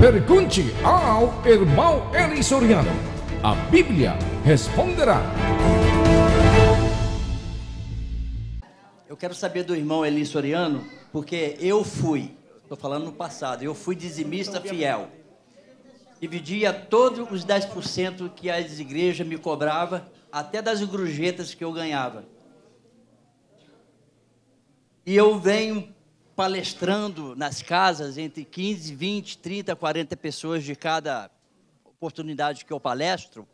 Pergunte ao irmão Eli Soriano. A Bíblia responderá. Eu quero saber do irmão Eli Soriano, porque estou falando no passado, eu fui dizimista fiel. Dividia todos os 10% que as igrejas me cobravam, até das gorjetas que eu ganhava. E eu venho palestrando nas casas entre 15, 20, 30, 40 pessoas de cada oportunidade que eu palestro.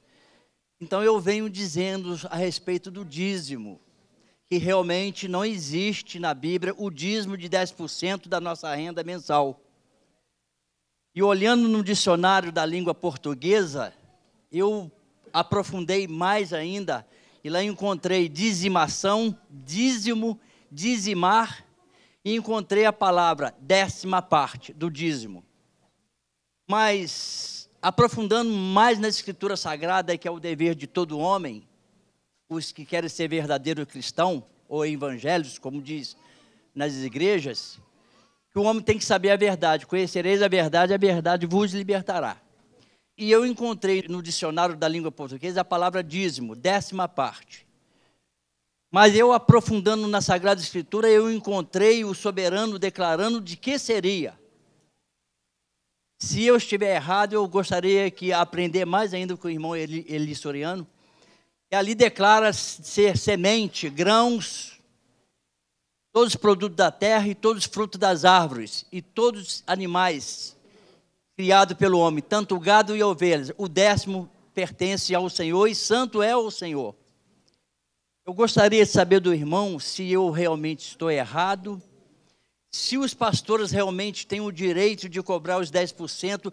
Então eu venho dizendo a respeito do dízimo, que realmente não existe na Bíblia o dízimo de 10% da nossa renda mensal. E olhando no dicionário da língua portuguesa, eu aprofundei mais ainda, e lá encontrei dizimação, dízimo, dizimar, e encontrei a palavra 10ª parte do dízimo. Mas, aprofundando mais na Escritura Sagrada, que é o dever de todo homem, os que querem ser verdadeiro cristão, ou evangélicos, como diz nas igrejas, que o homem tem que saber a verdade. Conhecereis a verdade vos libertará. E eu encontrei no dicionário da língua portuguesa a palavra dízimo, 10ª parte. Mas eu, aprofundando na Sagrada Escritura, eu encontrei o soberano declarando de que seria. Se eu estiver errado, eu gostaria de aprender mais ainda com o irmão Eli Soriano. E ali declara ser semente, grãos, todos os produtos da terra e todos os frutos das árvores, e todos os animais criados pelo homem, tanto o gado e ovelhas. O 10º pertence ao Senhor e santo é o Senhor. Eu gostaria de saber do irmão se eu realmente estou errado, se os pastores realmente têm o direito de cobrar os 10%,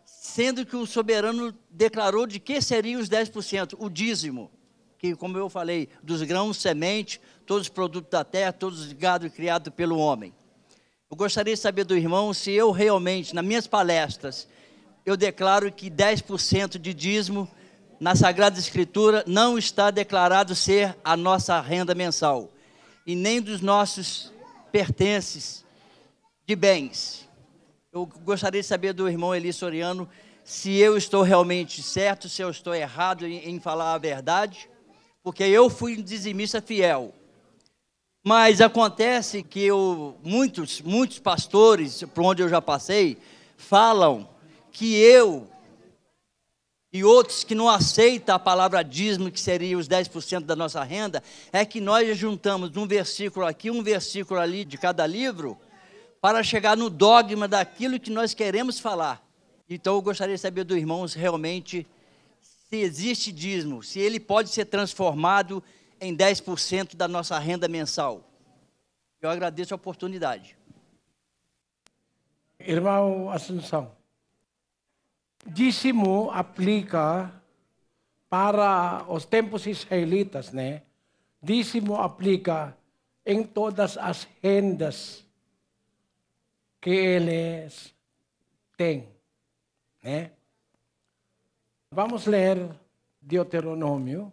sendo que o soberano declarou de que seriam os 10%, o dízimo, que, como eu falei, dos grãos, semente, todos os produtos da terra, todos os gado criados pelo homem. Eu gostaria de saber do irmão se eu realmente, nas minhas palestras, eu declaro que 10% de dízimo na Sagrada Escritura não está declarado ser a nossa renda mensal, e nem dos nossos pertences de bens. Eu gostaria de saber do irmão Eli Soriano se eu estou realmente certo, se eu estou errado em falar a verdade, porque eu fui um dizimista fiel. Mas acontece que muitos pastores, por onde eu já passei, falam que eu e outros que não aceitam a palavra dízimo, que seria os 10% da nossa renda, é que nós juntamos um versículo aqui, um versículo ali de cada livro, para chegar no dogma daquilo que nós queremos falar. Então eu gostaria de saber do irmão se realmente se existe dízimo, se ele pode ser transformado em 10% da nossa renda mensal. Eu agradeço a oportunidade. Irmão Assunção, dízimo aplica para os tempos israelitas, né? Dízimo aplica em todas as rendas que eles têm, né? Vamos ler Deuteronômio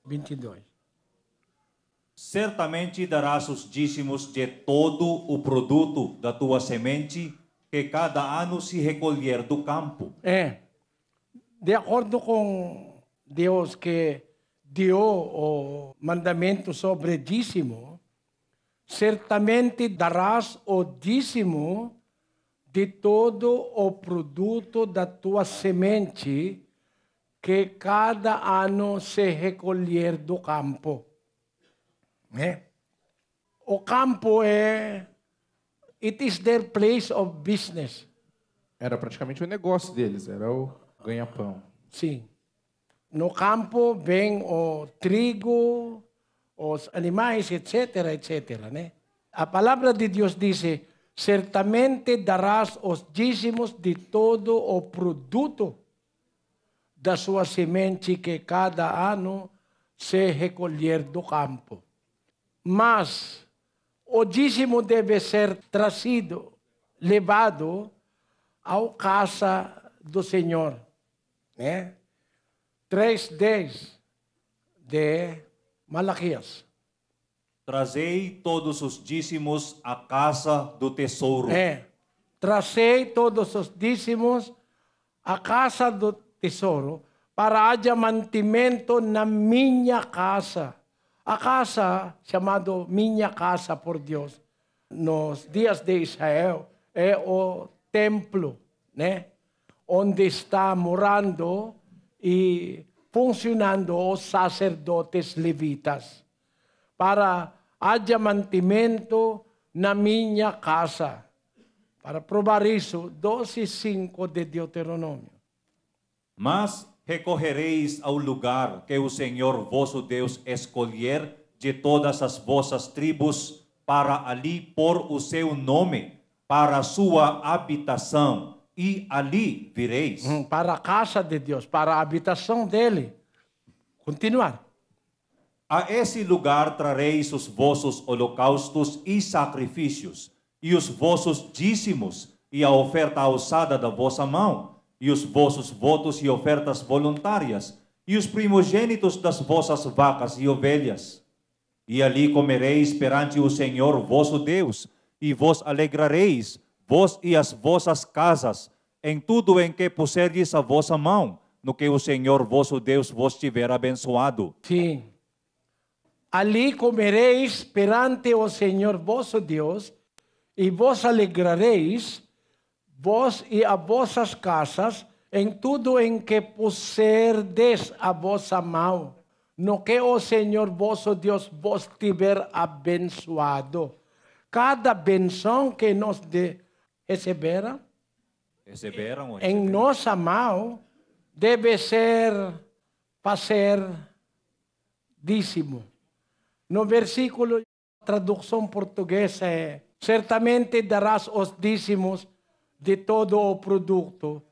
22. Certamente darás os dízimos de todo o produto da tua semente, que cada ano se recolher do campo. De acordo com Deus que deu o mandamento sobre dízimo, certamente darás o dízimo de todo o produto da tua semente, que cada ano se recolher do campo. O campo it is their place of business. Era praticamente o negócio deles, era o ganha-pão. Sim. No campo vem o trigo, os animais, etc., etc., né? A palavra de Deus diz: certamente darás os dízimos de todo o produto da sua semente, que cada ano se recolher do campo. Mas o dízimo deve ser trazido, levado à casa do Senhor, né? 3:10 de Malaquias. Trazei todos os dízimos à casa do tesouro. Trazei todos os dízimos a casa do tesouro para haja mantimento na minha casa. A casa, chamado minha casa por Deus, nos dias de Israel, é o templo, né? Onde está morando e funcionando os sacerdotes levitas. Para haja mantimento na minha casa. Para provar isso, 12:5 de Deuteronômio. Mas recorrereis ao lugar que o Senhor vosso Deus escolher de todas as vossas tribos, para ali pôr o seu nome, para a sua habitação, e ali vireis. Para a casa de Deus, para a habitação dele. Continuar. A esse lugar trareis os vossos holocaustos e sacrifícios, e os vossos dízimos, e a oferta alçada da vossa mão, e os vossos votos e ofertas voluntárias, e os primogênitos das vossas vacas e ovelhas. E ali comereis perante o Senhor vosso Deus, e vos alegrareis, vós e as vossas casas, em tudo em que puserdes a vossa mão, no que o Senhor vosso Deus vos tiver abençoado. Sim. Ali comereis perante o Senhor vosso Deus, e vos alegrareis, vós e as vossas casas, em tudo em que puserdes a vossa mão, no que o Senhor vosso Deus vos tiver abençoado. Cada benção que nós receberam em nossa mão deve ser fazer dízimo. No versículo, tradução portuguesa é: certamente darás os dízimos de todo o produto.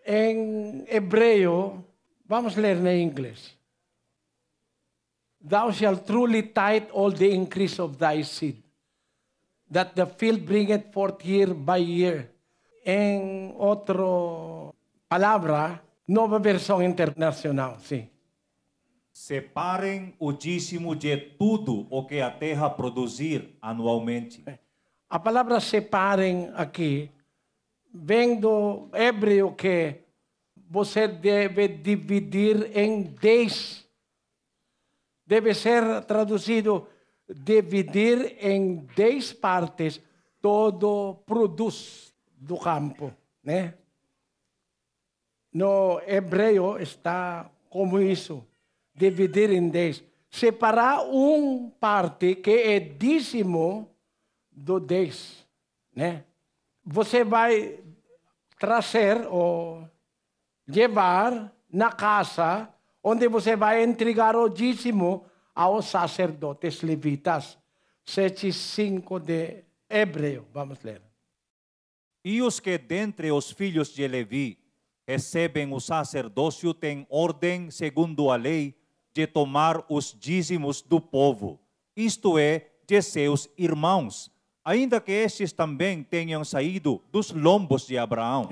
Em hebreu, vamos ler em inglês. Thou shalt truly tithe all the increase of thy seed, that the field bringeth forth year by year. Em outra palavra, nova versão internacional, sim. Separem o dízimo de tudo o que a terra produzir anualmente. A palavra separem aqui vem do hebreu que você deve dividir em 10. Deve ser traduzido dividir em 10 partes todo produz do campo, né? No hebreu está como isso, dividir em 10. Separar parte que é dízimo do 10, né? Você vai trazer ou levar na casa onde você vai entregar o dízimo aos sacerdotes levitas. 7:5 de Hebreu, vamos ler. E os que dentre os filhos de Levi recebem o sacerdócio têm ordem, segundo a lei, de tomar os dízimos do povo, isto é, de seus irmãos, ainda que estes também tenham saído dos lombos de Abraão.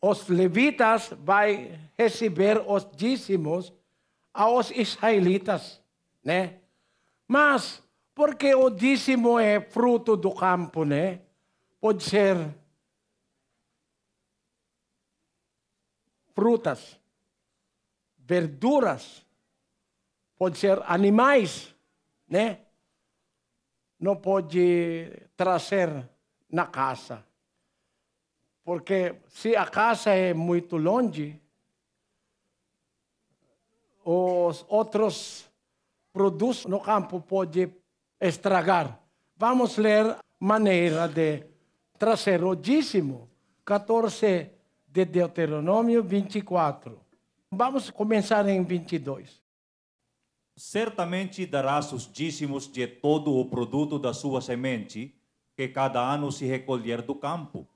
Os levitas vai receber os dízimos aos israelitas, né? Mas, porque o dízimo é fruto do campo, né? Pode ser frutas, verduras, pode ser animais, né? Não pode trazer na casa. Porque se a casa é muito longe, os outros produtos no campo podem estragar. Vamos ler maneira de trazer o dízimo. 14 de Deuteronômio 24. Vamos começar em 22. Certamente darás os dízimos de todo o produto da sua semente, que cada ano se recolher do campo.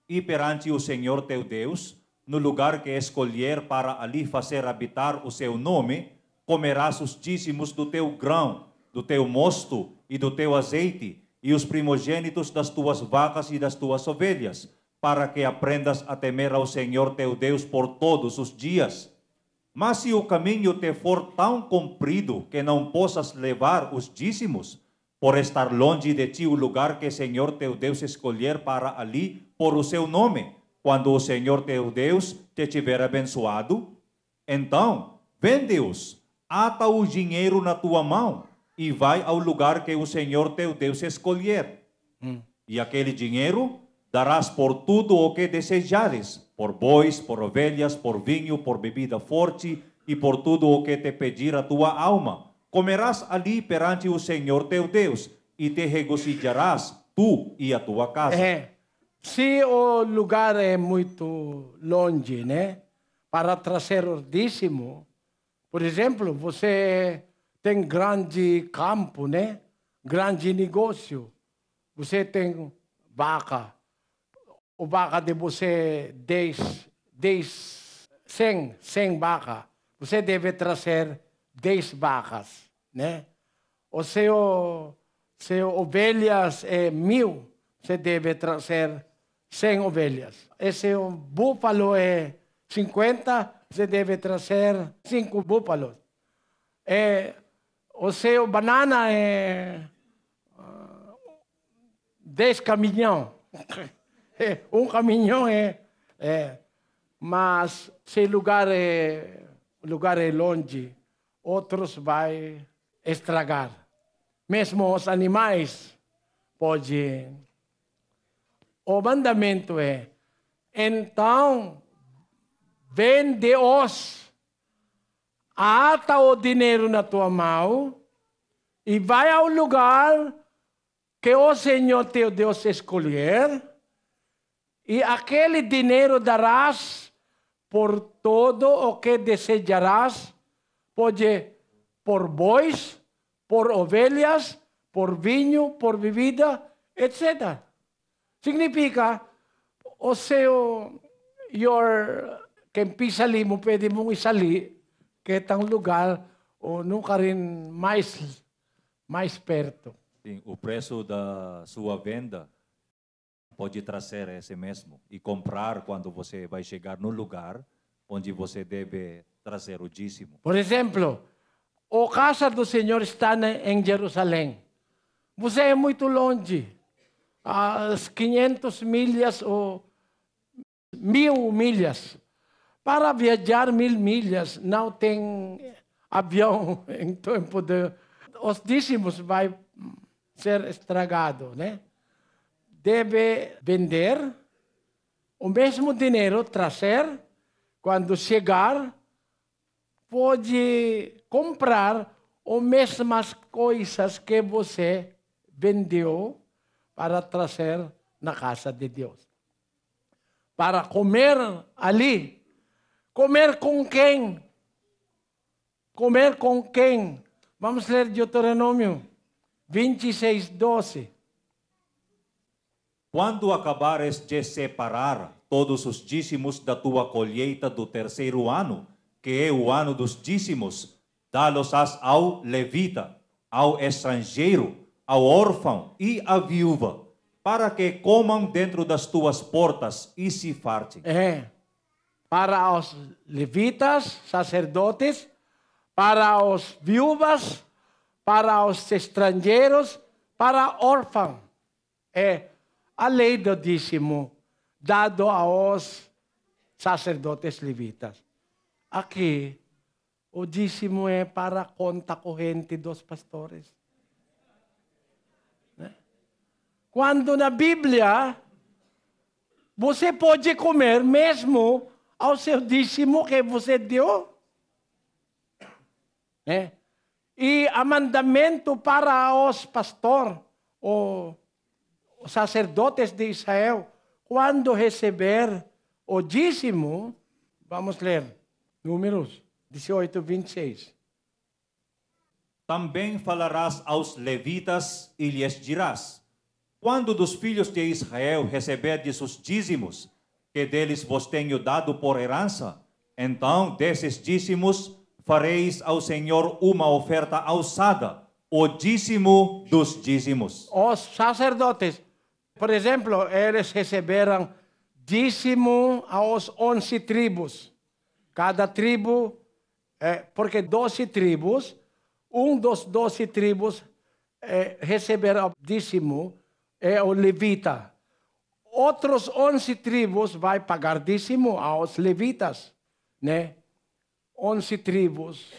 E perante o Senhor teu Deus, no lugar que escolher para ali fazer habitar o seu nome, comerás os dízimos do teu grão, do teu mosto e do teu azeite, e os primogênitos das tuas vacas e das tuas ovelhas, para que aprendas a temer ao Senhor teu Deus por todos os dias. Mas se o caminho te for tão comprido que não possas levar os dízimos, por estar longe de ti o lugar que o Senhor teu Deus escolher para ali por o seu nome, quando o Senhor teu Deus te tiver abençoado, então vende-os, ata o dinheiro na tua mão e vai ao lugar que o Senhor teu Deus escolher. E aquele dinheiro darás por tudo o que desejares, por bois, por ovelhas, por vinho, por bebida forte e por tudo o que te pedir a tua alma. Comerás ali perante o Senhor teu Deus e te regozijarás, tu e a tua casa. Se o lugar é muito longe, né? Para trazer o dízimo, por exemplo, você tem grande campo, né? Grande negócio. Você tem vaca. O vaca de você 100 vaca. Você deve trazer 10 vacas, né? O seu ovelhas é 1000, você deve trazer 100 ovelhas. Esse búfalo é 50, você deve trazer 5 búfalos. O seu banana é 10 caminhão. Um caminhão mas se lugar é longe, outros vai estragar. Mesmo os animais podem. O mandamento é, então, vende-os, ata o dinheiro na tua mão e vai ao lugar que o Senhor teu Deus escolher, e aquele dinheiro darás por todo o que desejarás, pode por bois, por ovelhas, por vinho, por bebida, etc. Significa, quem pisa ali mo pwede mong isali, kitang lugar, o nunca rin mais perto. Sim, o preço da sua venda pode trazer esse mesmo e comprar quando você vai chegar no lugar onde você deve trazer o dízimo. Por exemplo, a casa do Senhor está em Jerusalém. Você é muito longe. As 500 milhas ou 1000 milhas. Para viajar 1000 milhas, não tem avião em tempo de... Os dízimos vai ser estragado, né? Deve vender o mesmo dinheiro, trazer, quando chegar, pode comprar as mesmas coisas que você vendeu para trazer na casa de Deus. Para comer ali. Comer com quem? Comer com quem? Vamos ler Deuteronômio 26:12. Quando acabares de separar todos os dízimos da tua colheita do terceiro ano, que é o ano dos dízimos, dá-los-ás ao levita, ao estrangeiro, ao órfão e à viúva, para que comam dentro das tuas portas e se fartem. Para os levitas, sacerdotes, para os viúvas, para os estrangeiros, para órfãos. É a lei do dízimo dado aos sacerdotes levitas. Aqui, o dízimo é para a conta corrente dos pastores. Quando na Bíblia, você pode comer mesmo ao seu dízimo que você deu. E o mandamento para os pastores, os sacerdotes de Israel, quando receber o dízimo, vamos ler, Números 18:26. Também falarás aos levitas e lhes dirás: quando dos filhos de Israel receberdes os dízimos, que deles vos tenho dado por herança, então desses dízimos fareis ao Senhor uma oferta alçada, o dízimo dos dízimos. Os sacerdotes, por exemplo, eles receberam dízimo aos 11 tribos. Cada tribo, porque 12 tribos, dos 12 tribos receberá dízimo, é o levita. outros 11 tribos vai pagar dízimo aos levitas, né? 11 tribos,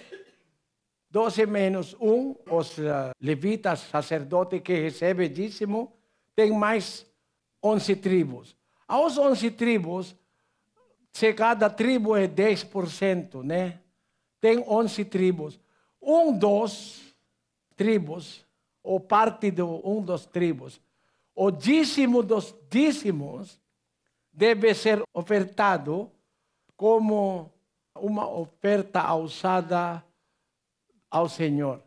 12 menos 1, os levitas, sacerdote que recebe dízimo, tem mais 11 tribos. Aos 11 tribos, se cada tribo é 10%, né? Tem 11 tribos. Dos tribos, ou parte de dos tribos, o dízimo dos dízimos deve ser ofertado como uma oferta usada ao Senhor.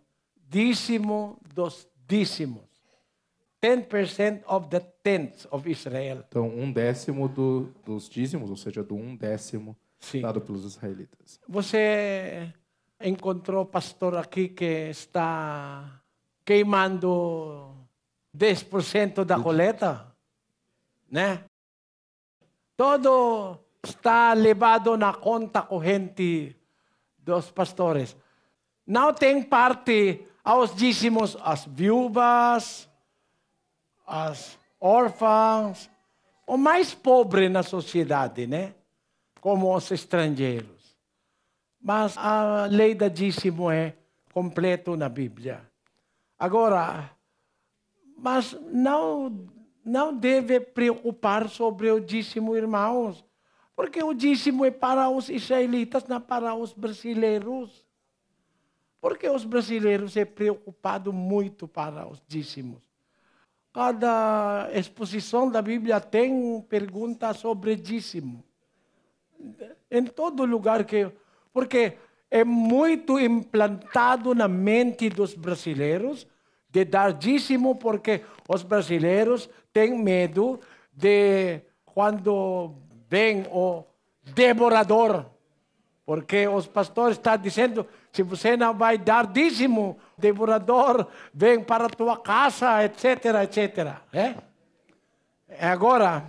Dízimo dos dízimos. 10% of the tenths of Israel. Então, 1/10 dos dízimos, ou seja, do 1/10 Sim. dado pelos israelitas. Você encontrou pastor aqui que está queimando 10% da coleta? Né? Todo está levado na conta corrente dos pastores. Não tem parte aos dízimos as viúvas, as órfãs, o mais pobre na sociedade, né? Como os estrangeiros. Mas a lei da dízimo é completo na Bíblia. Agora, mas não deve preocupar sobre o dízimo, irmãos, porque o dízimo é para os israelitas, não para os brasileiros. Porque os brasileiros é preocupado muito para os dízimos. Cada exposição da Bíblia tem pergunta sobre dízimo. Em todo lugar que... Porque é muito implantado na mente dos brasileiros de dar dízimo, porque os brasileiros têm medo de quando vem o devorador. Porque os pastores estão dizendo, se você não vai dar dízimo, o devorador vem para a tua casa, etc, etc. Agora,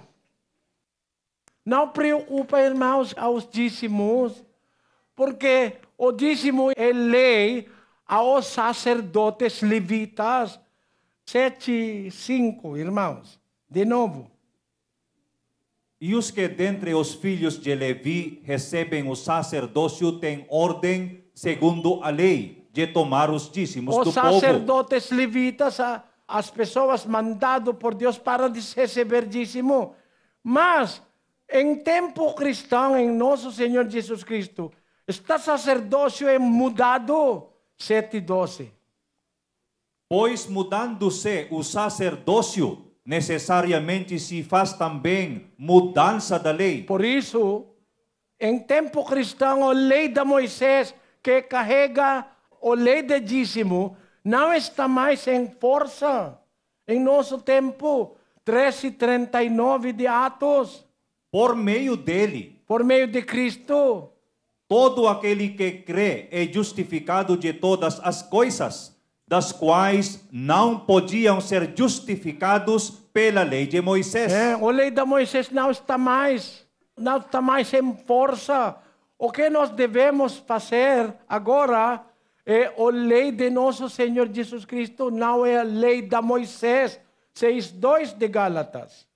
não preocupa, irmãos, aos dízimos, porque o dízimo é lei aos sacerdotes levitas. 7:5, irmãos. De novo. E os que dentre os filhos de Levi recebem o sacerdócio têm ordem, segundo a lei, de tomar os dízimos do Os povo. sacerdotes levitas, as pessoas mandadas por Deus para receber dízimo. Mas, em tempo cristão, em nosso Senhor Jesus Cristo, este sacerdócio é mudado. 7:12. Pois mudando-se o sacerdócio, necessariamente se faz também mudança da lei. Por isso, em tempo cristão, a lei de Moisés, que carrega a lei de dízimo, não está mais em força. Em nosso tempo, 13:39 de Atos, Por meio dele, por meio de Cristo, todo aquele que crê é justificado de todas as coisas, das quais não podiam ser justificados pela lei de Moisés. a lei de Moisés não está mais em força. O que nós devemos fazer agora é a lei de nosso Senhor Jesus Cristo, não é a lei de Moisés. 6:2 de Gálatas.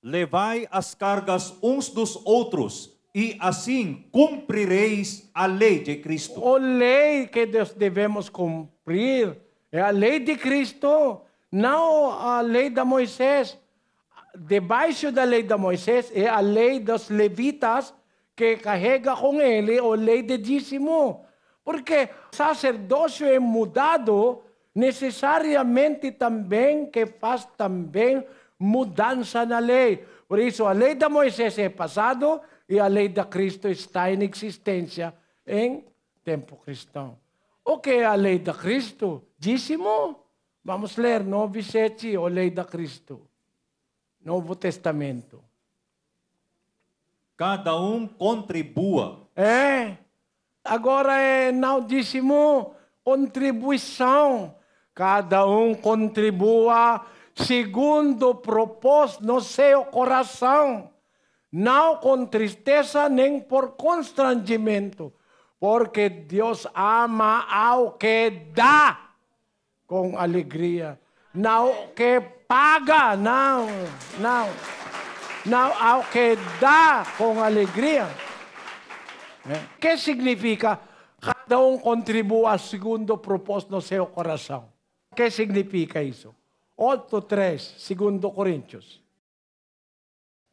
Levai as cargas uns dos outros, e assim cumprireis a lei de Cristo. A lei que nós devemos cumprir é a lei de Cristo, não a lei de Moisés. Debaixo da lei de Moisés é a lei dos levitas, que carrega com ele a lei de dízimo. Porque o sacerdócio é mudado, necessariamente também que faz também mudança na lei. Por isso, a lei de Moisés é passado e a lei de Cristo está em existência em tempo cristão. O que é a lei de Cristo? Dízimo? Vamos ler 9:7, a lei de Cristo. Novo Testamento. Cada um contribua. Agora é não dízimo, contribuição. Cada um contribua segundo o propósito no seu coração, não com tristeza nem por constrangimento, porque Deus ama ao que dá com alegria, não que paga, não ao que dá com alegria. O que significa? Cada um contribua segundo o propósito no seu coração. O que significa isso? 8:3, 2 Coríntios.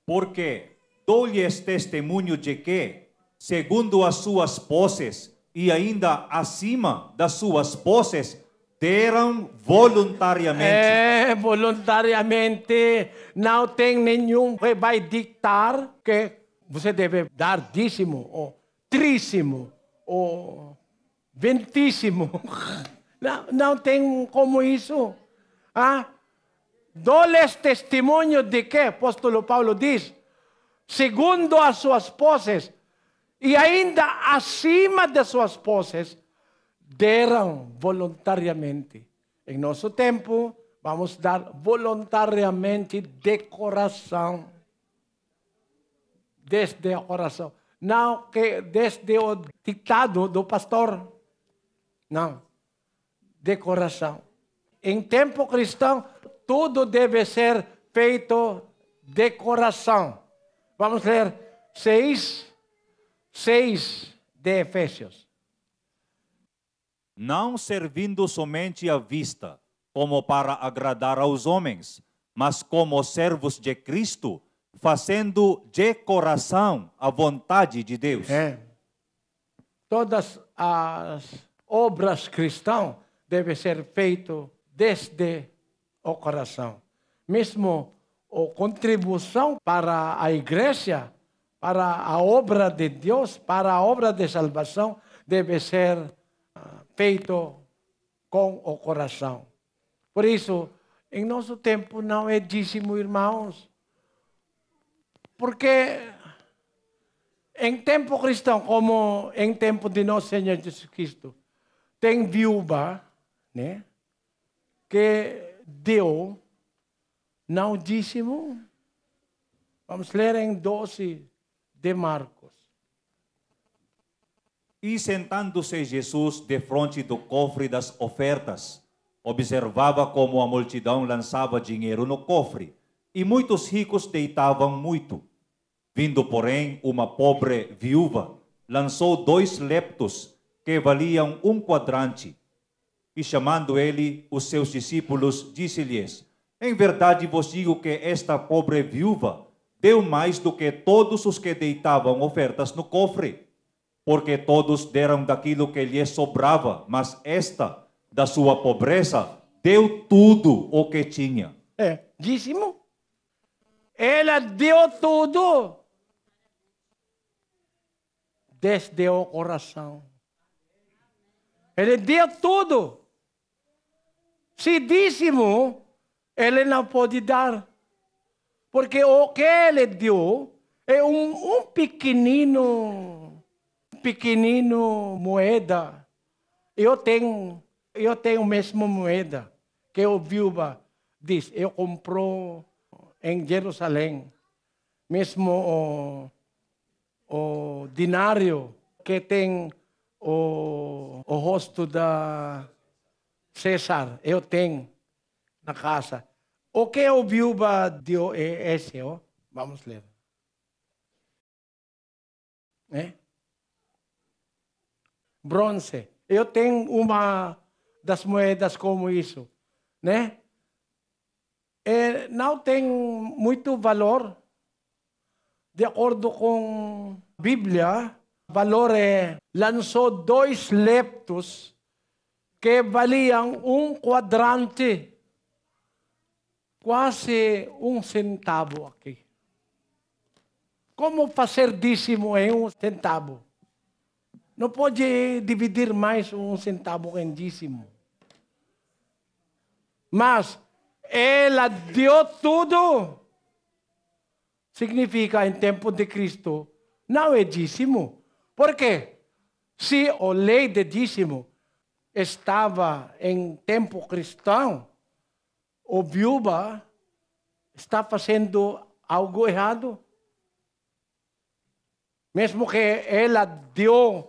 Porque dou-lhes testemunho de que, segundo as suas posses e ainda acima das suas posses, deram voluntariamente. Voluntariamente. Não tem nenhum que vai ditar que você deve dar dízimo, ou trízimo, ou ventíssimo. Não tem como isso. Dou-lhes testemunho de que, apóstolo Paulo diz, segundo as suas posses, e ainda acima de suas posses, deram voluntariamente. Em nosso tempo, vamos dar voluntariamente de coração. Desde o coração. Não que desde o ditado do pastor. Não. De coração. Em tempo cristão, tudo deve ser feito de coração. Vamos ler 6 de Efésios. Não servindo somente à vista, como para agradar aos homens, mas como servos de Cristo, fazendo de coração a vontade de Deus. Todas as obras cristãs devem ser feitas desde o coração. Mesmo a contribuição para a igreja, para a obra de Deus, para a obra de salvação, deve ser feito com o coração. Por isso, em nosso tempo não é dízimo, irmãos. Porque em tempo cristão, como em tempo de nosso Senhor Jesus Cristo, tem viúva, né, que deu não dízimo. Vamos ler em 12 de Marcos. E sentando-se Jesus defronte do cofre das ofertas, observava como a multidão lançava dinheiro no cofre, e muitos ricos deitavam muito. Vindo, porém, uma pobre viúva, lançou 2 leptos, que valiam 1 quadrante. E chamando ele os seus discípulos, disse-lhes: em verdade vos digo que esta pobre viúva deu mais do que todos os que deitavam ofertas no cofre, porque todos deram daquilo que lhes sobrava, mas esta, da sua pobreza, deu tudo o que tinha. Dízimo. Ela deu tudo. Desde o coração. Ele deu tudo. Se dízimo, ele não pode dar. Porque o que ele deu é um pequenino moeda. Eu tenho mesmo moeda que o viúva diz. Eu comprou em Jerusalém. Mesmo o dinário que tem o rosto da César. Eu tenho na casa. O que o viúva deu é esse, Vamos ler. Bronze. Eu tenho uma das moedas como isso, né? Não tem muito valor. De acordo com a Bíblia, o valor lançou 2 leptos que valiam 1 quadrante. Quase 1 centavo aqui. Como fazer dízimo em 1 centavo? Não pode dividir mais 1 centavo em dízimo. Mas ela deu tudo. Significa, em tempo de Cristo, não é dízimo. Por quê? Se a lei de dízimo estava em tempo cristão, o viúva está fazendo algo errado. Mesmo que ela deu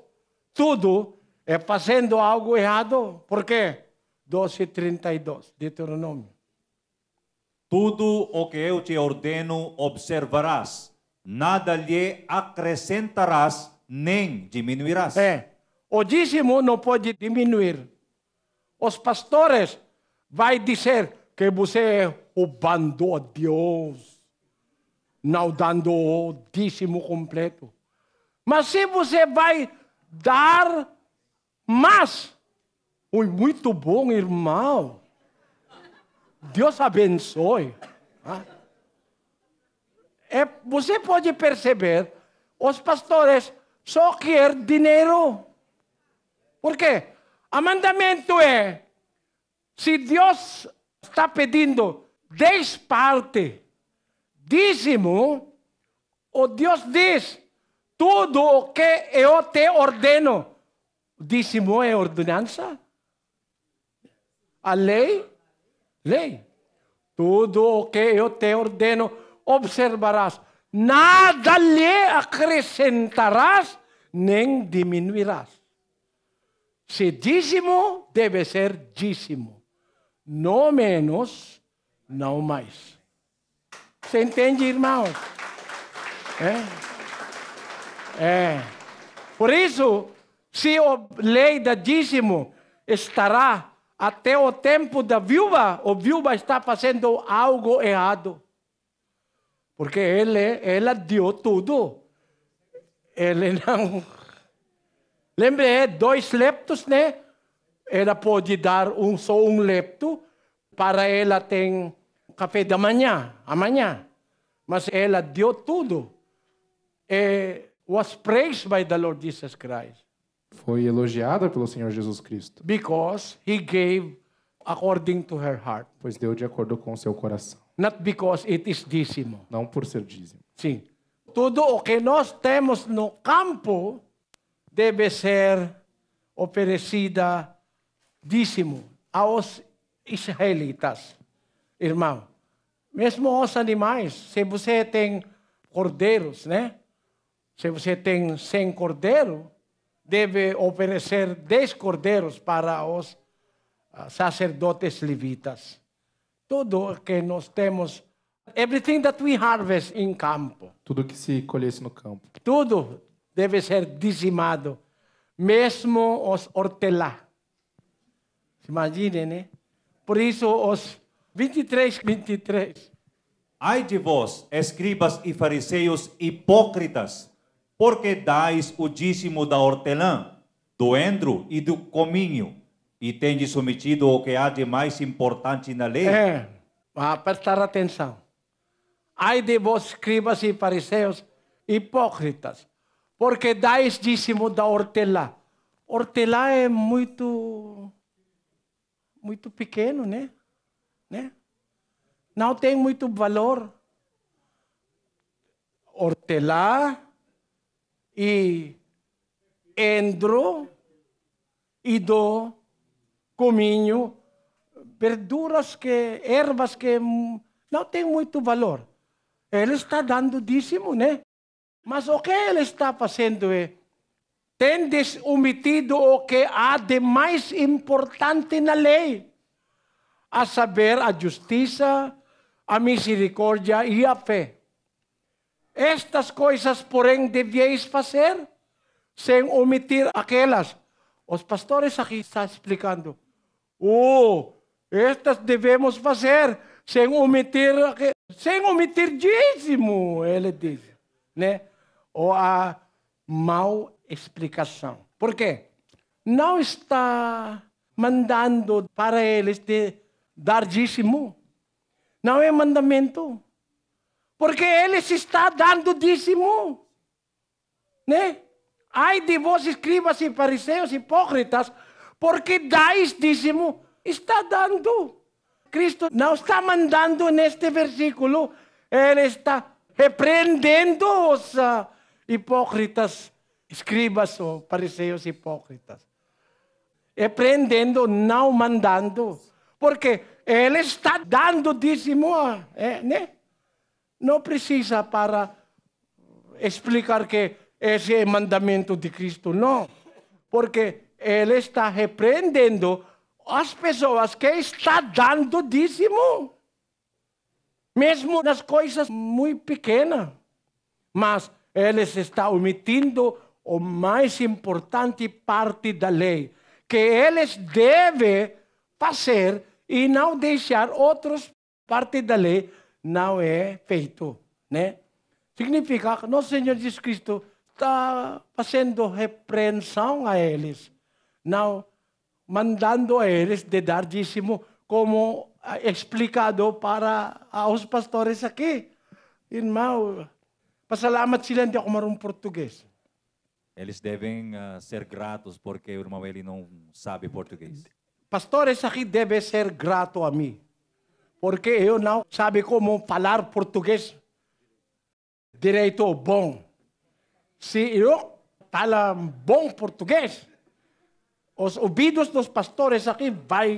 tudo, é fazendo algo errado. Por quê? 12:32, Deuteronômio. tudo o que eu te ordeno observarás. Nada lhe acrescentarás, nem diminuirás. O dízimo não pode diminuir. Os pastores vai dizer que você é roubando a Deus, não dando o dízimo completo. Mas se você vai dar mais, muito bom, irmão. Deus abençoe. Você pode perceber, os pastores só querem dinheiro. Por quê? O mandamento é, se Deus está pedindo 10 partes, dízimo, o Deus diz, tudo o que eu te ordeno, dízimo é ordenança? A lei? Lei. Tudo o que eu te ordeno, observarás. Nada lhe acrescentarás, nem diminuirás. Se dízimo, deve ser dízimo. Não menos, não mais. Você entende, irmão? Por isso, se a lei da dízimo estará até o tempo da viúva, a viúva está fazendo algo errado. Porque ela deu tudo. Ele não... Lembre, 2 leptos, né? Ela pode dar só um lepto para ela ter café da manhã, amanhã. Mas ela deu tudo. Was praised by the Lord Jesus Christ. Foi elogiada pelo Senhor Jesus Cristo. Because He gave according to her heart. Pois deu de acordo com o seu coração. Not because it is dízimo. Não por ser dízimo. Sim. Tudo o que nós temos no campo deve ser oferecida dízimo aos israelitas. Irmão, mesmo os animais, se você tem cordeiros, né? Se você tem 100 cordeiros, deve oferecer 10 cordeiros para os sacerdotes levitas. Tudo que nós temos, everything that we harvest em campo. Tudo que se colhesse no campo. Tudo deve ser dizimado. Mesmo os hortelã. Imagine, né? Por isso, os 23. Ai de vós, escribas e fariseus hipócritas, porque dais o dízimo da hortelã, do endro e do cominho, e tendes omitido o que há de mais importante na lei. Prestar atenção. Ai de vós, escribas e fariseus hipócritas, porque dais dízimo da hortelã. Hortelã é muito pequeno, né? Não tem muito valor. Hortelã e endro e do cominho, verduras ervas que não tem muito valor. Ele está dando dízimo, né? Mas o que ele está fazendo é, tendes omitido o que há de mais importante na lei, a saber, a justiça, a misericórdia e a fé. Estas coisas, porém, devieis fazer, sem omitir aquelas. Os pastores aqui estão explicando. Estas devemos fazer, sem omitir dízimo, ele diz. Né? Ou a mal explicação. Por quê? Não está mandando para eles de dar dízimo. Não é mandamento. Porque eles estão dando dízimo. Né? Ai de vós, escribas e fariseus hipócritas, porque dais dízimo, está dando. Cristo não está mandando neste versículo, ele está repreendendo os hipócritas, escribas ou fariseus hipócritas. Repreendendo, não mandando. Porque ele está dando dízimo, né? Não precisa para explicar que esse é mandamento de Cristo, não. Porque ele está repreendendo as pessoas que estão dando dízimo. mesmo nas coisas muito pequenas. Mas eles estão omitindo a mais importante parte da lei, que eles devem fazer e não deixar outras partes da lei não é feito, né? Significa que nosso Senhor Jesus Cristo está fazendo repreensão a eles, não mandando a eles de dar dízimo como explicado para os pastores aqui. Irmão, pasalamat sila hindi ako marunong português. Eles devem ser gratos porque o irmão ele não sabe português. Pastores aqui devem ser gratos a mim, porque eu não sabe como falar português direito bom. Se eu falo bom português, os ouvidos dos pastores aqui vai...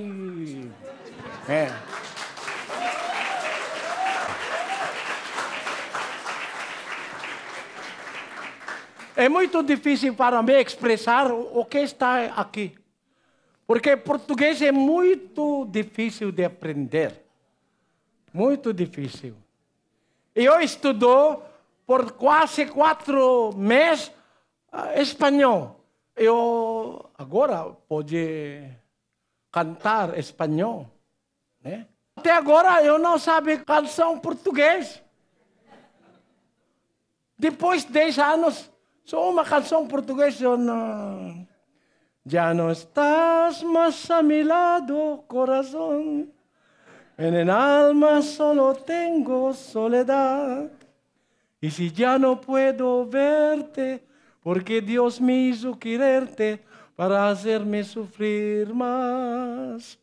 É muito difícil para mim expressar o que está aqui. Porque português é muito difícil de aprender. Muito difícil. Eu estudo por quase 4 meses espanhol. Eu agora pode cantar espanhol, né? Até agora eu não sabia canção português. Depois de 10 anos, só uma canção portuguesa eu não... Ya no estás más a mi lado, corazón. En el alma solo tengo soledad. Y si ya no puedo verte, porque Dios me hizo quererte para hacerme sufrir más.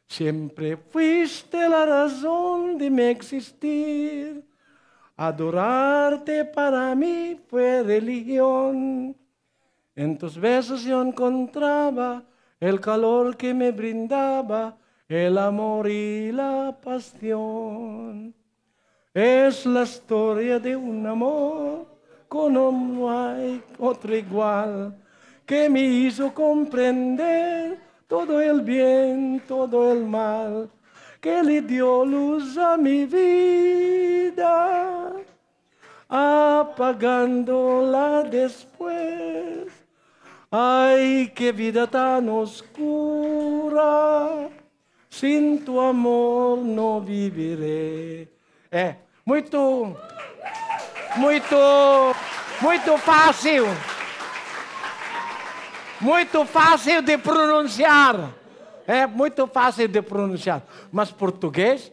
Siempre fuiste la razón de mi existir. Adorarte para mí fue religión. En tus besos yo encontraba el calor que me brindaba, el amor y la pasión. Es la historia de un amor como no hay otro igual, que me hizo comprender todo el bien, todo el mal, que le dio luz a mi vida, apagándola después. Ay, qué vida tan oscura, sin tu amor no viviré. Muito fácil. Muito fácil de pronunciar. É muito fácil de pronunciar. Mas português,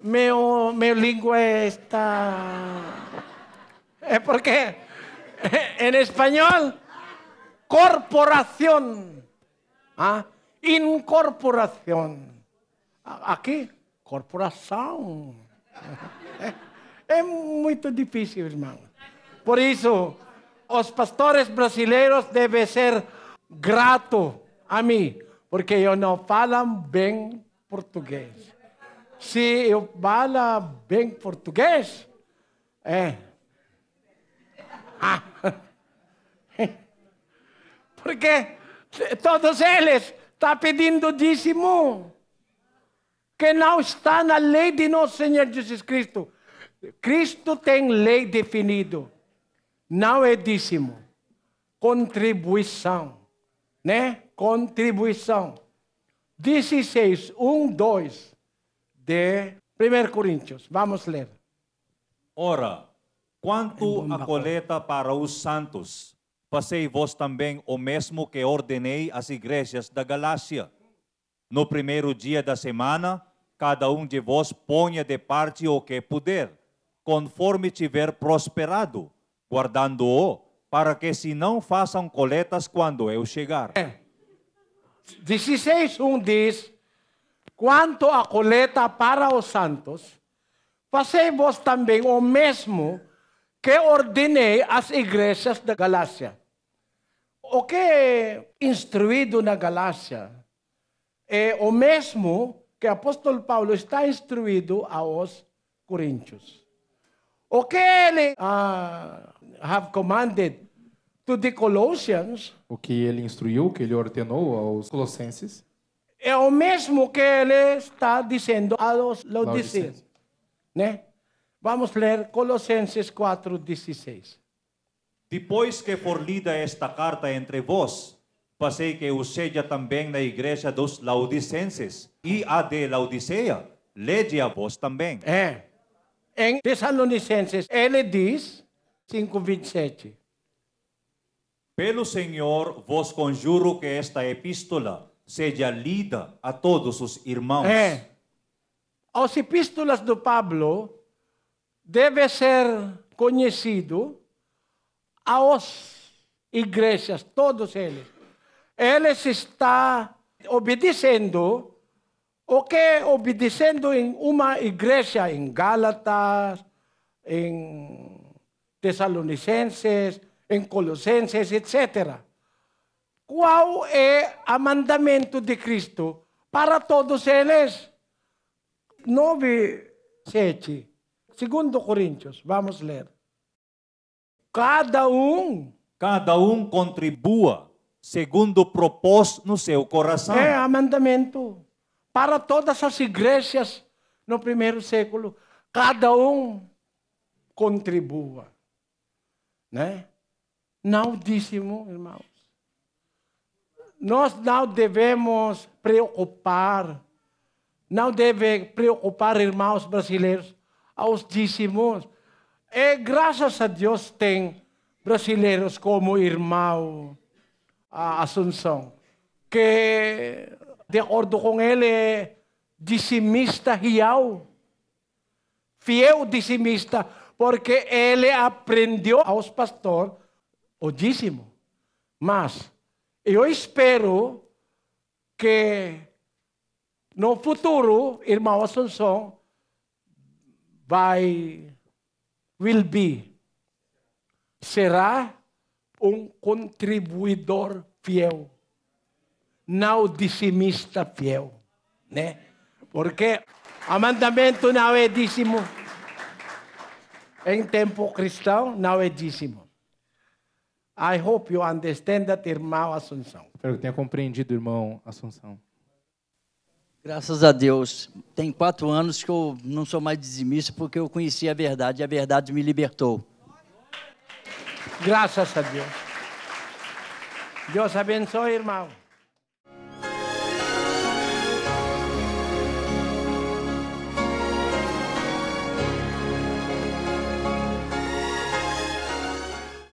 meu língua está... É porque em espanhol, corporación. Incorporación. Aqui, corporação. É muito difícil, irmão. Por isso, os pastores brasileiros devem ser gratos a mim, porque eu não falo bem português. Se eu falo bem português, porque todos eles estão pedindo dízimo, que não está na lei de nosso Senhor Jesus Cristo. Cristo tem lei definido. Não é dízimo. Contribuição. Né? Contribuição. 16, 1, 2 de 1 Coríntios. Vamos ler. Ora, quanto à coleta para os santos, fazei vós também o mesmo que ordenei às igrejas da Galácia. No primeiro dia da semana, cada um de vós ponha de parte o que puder, conforme tiver prosperado, guardando-o, para que se não façam coletas quando eu chegar. 16, 1 diz, quanto à coleta para os santos, fazei vós também o mesmo que ordenei às igrejas da Galácia. O que é instruído na Galácia é o mesmo que o apóstolo Paulo está instruído aos Coríntios. O que ele have commanded to the Colossians, O que ele instruiu, o que ele ordenou aos colossenses, é o mesmo que ele está dizendo aos Laodiceus. Né? Vamos ler Colossenses 4:16. Depois que for lida esta carta entre vós, fazei que o seja também na igreja dos Laodicenses, e a de Laodicea, lede a vós também. Em Tessalonicenses, ele diz, 5:27. Pelo Senhor, vos conjuro que esta epístola seja lida a todos os irmãos. As epístolas do Pablo deve ser conhecido aos igrejas, todos eles. Eles estão obedecendo o que obedecendo em uma igreja em Gálatas, em Tessalonicenses, em Colossenses, etc. Qual é o mandamento de Cristo para todos eles? 9:7. 2 Coríntios, vamos ler. Cada um contribua segundo propôs no seu coração. é o mandamento para todas as igrejas no primeiro século. Cada um contribua. Né? Não dízimo, irmãos. Nós não devemos preocupar, não deve preocupar, irmãos brasileiros, aos dízimos. Graças a Deus tem brasileiros como irmão Assunção, que, de acordo com ele, é dizimista real, fiel dizimista, porque ele aprendeu aos pastores o dízimo. Mas eu espero que no futuro, irmão Assunção, será um contribuidor fiel, não dizimista fiel, né? Porque o mandamento não é dízimo. Em tempo cristão, não é dízimo. I hope you understand that, irmão Assunção. Espero que tenha compreendido, irmão Assunção. Graças a Deus. Tem 4 anos que eu não sou mais dizimista porque eu conheci a verdade e a verdade me libertou. Graças a Deus. Deus abençoe, irmão.